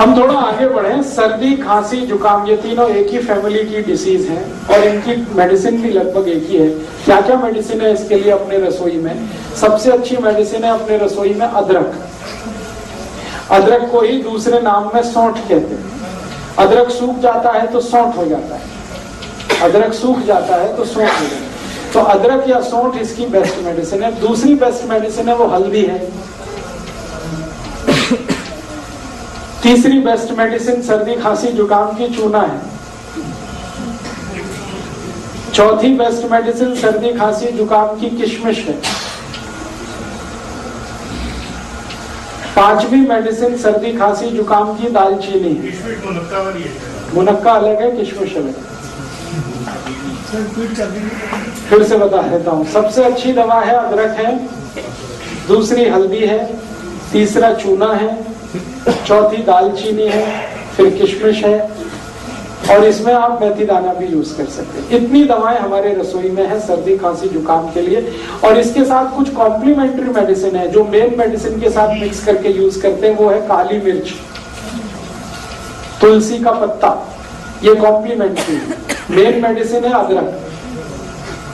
हम थोड़ा आगे बढ़े। सर्दी, खांसी, जुकाम, ये तीनों एक ही फैमिली की डिसीज हैं और इनकी मेडिसिन भी लगभग एक ही है। क्या क्या मेडिसिन है इसके लिए अपने रसोई में? सबसे अच्छी मेडिसिन है अपने रसोई में अदरक। अदरक को ही दूसरे नाम में सौंठ कहते हैं। अदरक सूख जाता है तो सौंठ हो जाता है, अदरक सूख जाता है तो सौंठ हो जाता है। तो अदरक या सौंठ इसकी बेस्ट मेडिसिन है। दूसरी बेस्ट मेडिसिन है वो हल्दी है। तीसरी बेस्ट मेडिसिन सर्दी, खांसी, जुकाम की चूना है। चौथी बेस्ट मेडिसिन सर्दी, खांसी, जुकाम की किशमिश है। पांचवी मेडिसिन सर्दी, खांसी, जुकाम की दालचीनी है। मुनक्का अलग है, किशमिश अलग है। फिर से बता देता हूं, सबसे अच्छी दवा है अदरक है, दूसरी हल्दी है, तीसरा चूना है, चौथी दालचीनी है, फिर किशमिश है और इसमें आप मेथी दाना भी यूज कर सकते हैं। इतनी दवाएं हमारे रसोई में है सर्दी, खांसी, जुकाम के लिए। और इसके साथ कुछ कॉम्प्लीमेंट्री मेडिसिन है जो मेन मेडिसिन के साथ मिक्स करके यूज करते हैं। वो है काली मिर्च, तुलसी का पत्ता, ये कॉम्प्लीमेंट्री है। मेन मेडिसिन है अदरक,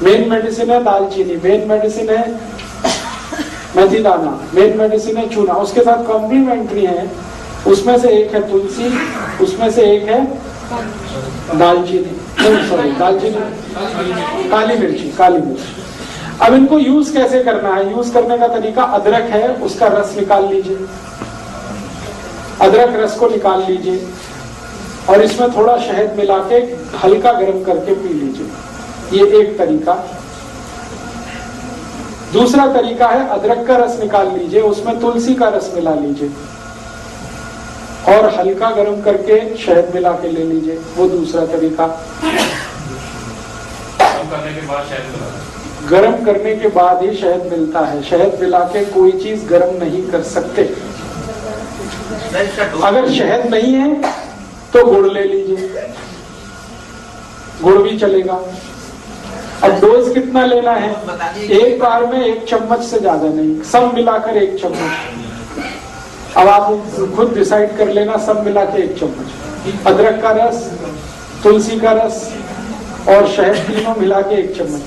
मेन मेडिसिन है दालचीनी, मेन मेडिसिन है मेथी दाना, मेन मेडिसिन है चूना। उसके साथ कॉम्प्लीमेंट्री है, उसमें से एक है तुलसी, उसमें से एक है दालचीनी, सॉरी दालचीनी, काली मिर्ची, काली मिर्च। अब इनको यूज कैसे करना है? यूज करने का तरीका, अदरक है उसका रस निकाल लीजिए, अदरक रस को निकाल लीजिए और इसमें थोड़ा शहद मिला के हल्का गर्म करके पी लीजिए, ये एक तरीका। दूसरा तरीका है अदरक का रस निकाल लीजिए, उसमें तुलसी का रस मिला लीजिए और हल्का गर्म करके शहद मिला के ले लीजिए, वो दूसरा तरीका। गर्म करने के बाद ही शहद मिलता है, शहद मिला के कोई चीज गर्म नहीं कर सकते। अगर शहद नहीं है तो गुड़ ले लीजिए, गुड़ भी चलेगा। अब डोज कितना लेना है? एक बार में 1 चम्मच से ज्यादा नहीं, सब मिलाकर 1 चम्मच। अब आप खुद डिसाइड कर लेना, सब मिला के 1 चम्मच अदरक का रस, तुलसी का रस और शहद तीनों मिला के 1 चम्मच।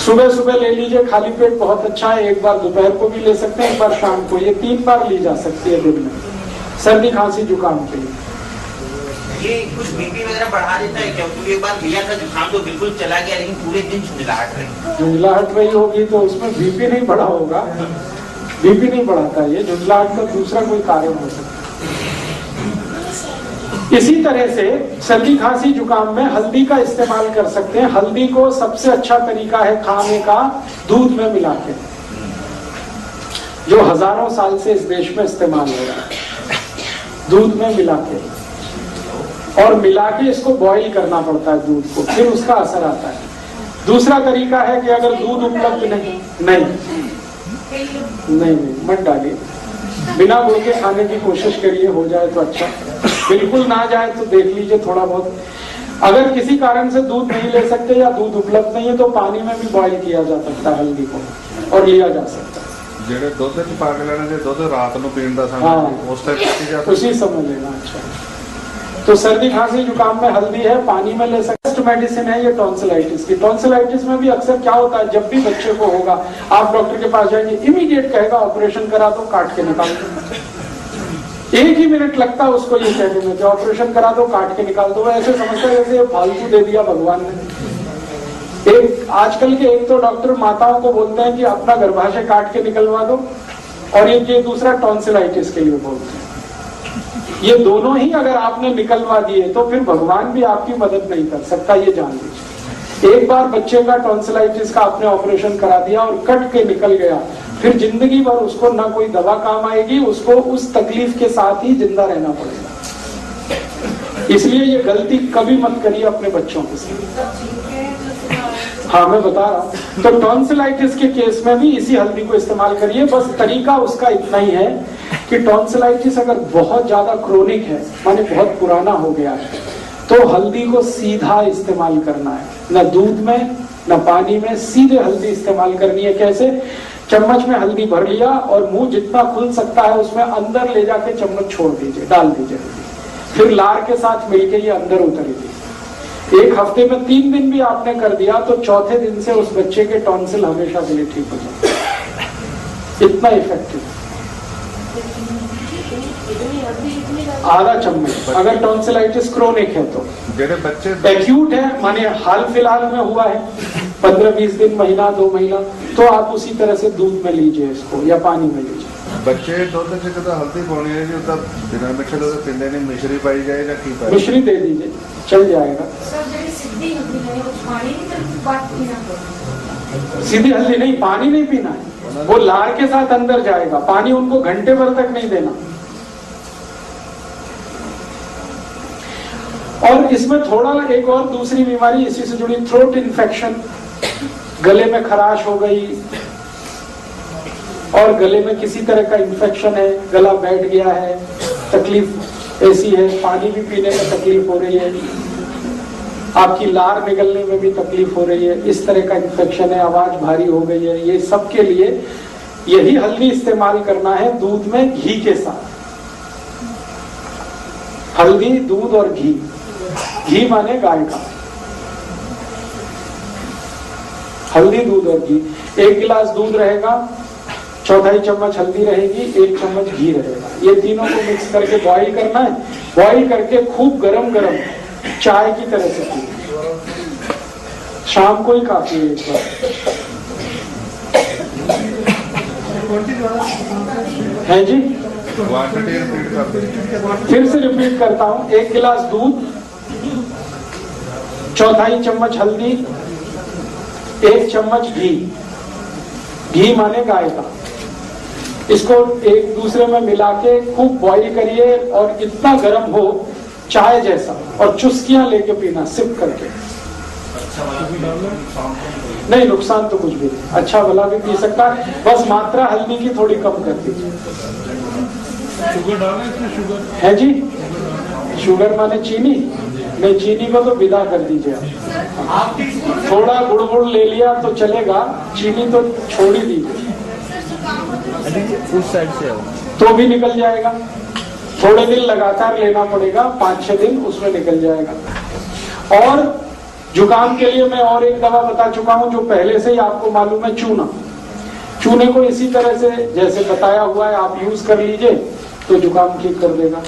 सुबह सुबह ले लीजिए, खाली पेट बहुत अच्छा है। एक बार दोपहर को भी ले सकते हैं, एक बार शाम को, ये 3 बार ली जा सकती है दिन में, सर्दी, खांसी, जुकाम के लिए। ये कुछ बीपी वगैरह बढ़ा देता है क्या? क्योंकि एक बार लिया था जुकाम तो बिल्कुल चला गया, लेकिन पूरे दिन झुंझलाहट रही। झुंझलाहट रही होगी तो उसमें बीपी नहीं बढ़ा होगा, बीपी नहीं बढ़ाता ये, झुंझलाहट का दूसरा कोई कारण हो सकता है। इसी तरह से सर्दी, खांसी, जुकाम में हल्दी का इस्तेमाल कर सकते हैं। हल्दी को सबसे अच्छा तरीका है खाने का दूध में मिला के, जो हजारों साल से इस देश में इस्तेमाल हो रहा है, दूध में मिला के। और मिला के इसको बॉईल करना पड़ता है दूध को, फिर उसका असर आता है। दूसरा तरीका है कि अगर दूध उपलब्ध नहीं मत डालिए, बिना गुड़ के खाने की कोशिश करिए, हो जाए तो अच्छा, बिल्कुल ना जाए तो देख लीजिए थोड़ा बहुत। अगर किसी कारण से दूध नहीं ले सकते या दूध उपलब्ध नहीं है तो पानी में भी बॉईल किया जा सकता है हल्दी को और लिया जा सकता है। ਜਿਹੜੇ ਦੁੱਧ ਚ ਪਾ ਕੇ ਲੈਣਾ, ਜੇ ਦੁੱਧ ਰਾਤ ਨੂੰ ਪੀਣ ਦਾ हाँ, ਉਸ टाइप उसी समय लेना। अच्छा, तो सर्दी, खांसी, जुकाम में हल्दी है, पानी में ले सकते। मेडिसिन है ये टॉन्सिलाइटिस की। टॉन्सिलाइटिस में भी अक्सर क्या होता है, जब भी बच्चे को होगा आप डॉक्टर के पास जाएंगे, इमीडिएट कहेगा ऑपरेशन करा दो, काट के निकाल दो। 1 ही मिनट लगता है उसको ये कहने में कि ऑपरेशन करा दो, काट के निकाल दो। ऐसे समझता है जैसे फालतू दे दिया भगवान ने। आजकल के एक तो डॉक्टर माताओं को बोलते हैं कि अपना गर्भाशय काट के निकलवा दो, और ये दूसरा टॉन्सिलाइटिस के लिए बोलते हैं। ये दोनों ही अगर आपने निकलवा दिए तो फिर भगवान भी आपकी मदद नहीं कर सकता, ये जान लीजिए। एक बार बच्चे का टॉन्सिलाइटिस का आपने ऑपरेशन करा दिया और कट के निकल गया, फिर जिंदगी भर उसको ना कोई दवा काम आएगी, उसको उस तकलीफ के साथ ही जिंदा रहना पड़ेगा। इसलिए ये गलती कभी मत करिए अपने बच्चों के साथ। हाँ, मैं बता रहा हूँ। तो टॉन्सिलाइटिस के केस में भी इसी हल्दी को इस्तेमाल करिए। बस तरीका उसका इतना ही है कि टॉन्सिलाइटिस अगर बहुत ज्यादा क्रोनिक है, माने बहुत पुराना हो गया है, तो हल्दी को सीधा इस्तेमाल करना है, न दूध में न पानी में, सीधे हल्दी इस्तेमाल करनी है। कैसे? चम्मच में हल्दी भर लिया और मुंह जितना खुल सकता है उसमें अंदर ले जाके चम्मच छोड़ दीजिए, डाल दीजिए हल्दी। फिर लार के साथ मिलके ये अंदर उतरेगी। एक हफ्ते में 3 दिन भी आपने कर दिया तो चौथे दिन से उस बच्चे के टॉन्सिल हमेशा के लिए ठीक हो जाए। इतना इफेक्टिव। आधा चम्मच अगर टॉन्सिलाइटिस क्रोनिक है तो। जेडे बच्चे एक्यूट है माने हाल फिलहाल में हुआ है 15-20 दिन, महीना 2 महीना, तो आप उसी तरह से दूध में लीजिए इसको या पानी में लीजिए। बच्चे दुध च ਜਦੋਂ हल्दी पानी है जो तब बिना मिठे दूध पींदे नहीं, मिश्री पाई जाए या की पाई? मिश्री दे दीजिए चल जाएगा। सीधी हल्दी नहीं, पानी नहीं पीना है, वो लार के साथ अंदर जाएगा। पानी उनको घंटे भर तक नहीं देना। और इसमें थोड़ा एक और दूसरी बीमारी इसी से जुड़ी, थ्रोट इन्फेक्शन, गले में खराश हो गई और गले में किसी तरह का इन्फेक्शन है, गला बैठ गया है, तकलीफ ऐसी है, पानी भी पीने में तकलीफ हो रही है, आपकी लार निकलने में भी तकलीफ हो रही है, इस तरह का इन्फेक्शन है, आवाज भारी हो गई है, ये सब के लिए यही हल्दी इस्तेमाल करना है दूध में घी के साथ। हल्दी, दूध और घी। घी माने गाय का। हल्दी, दूध और घी। 1 गिलास दूध रहेगा, 1/4 चम्मच हल्दी रहेगी, 1 चम्मच घी रहेगा। ये तीनों को मिक्स करके बॉईल करना है। बॉईल करके खूब गरम गरम चाय की तरह से पीना। शाम को ही काफी है एक बार। है जी, क्वांटिटी रिपीट कर दे। फिर से रिपीट करता हूं। 1 गिलास दूध, 1/4 चम्मच हल्दी, 1 चम्मच घी। घी माने गाय का। इसको एक दूसरे में मिला के खूब बॉईल करिए और इतना गर्म हो चाय जैसा, और चुस्कियां लेके पीना, सिप करके। नहीं, नुकसान तो कुछ भी नहीं, अच्छा भला भी पी सकता है, बस मात्रा हल्दी की थोड़ी कम कर दीजिए। शुगर डालना है इसमें? शुगर है जी, शुगर माने चीनी? नहीं, चीनी को तो विदा कर दीजिए आप। थोड़ा गुड़ ले लिया तो चलेगा, चीनी तो छोड़ ही दीजिए। उस साइड से आओ तो भी निकल जाएगा। थोड़े दिन लगातार लेना पड़ेगा, 5-6 दिन उसमें निकल जाएगा। और जुकाम के लिए मैं और एक दवा बता चुका हूं जो पहले से ही आपको मालूम है, चूना। चूने को इसी तरह से जैसे बताया हुआ है आप यूज कर लीजिए तो जुकाम ठीक कर देगा।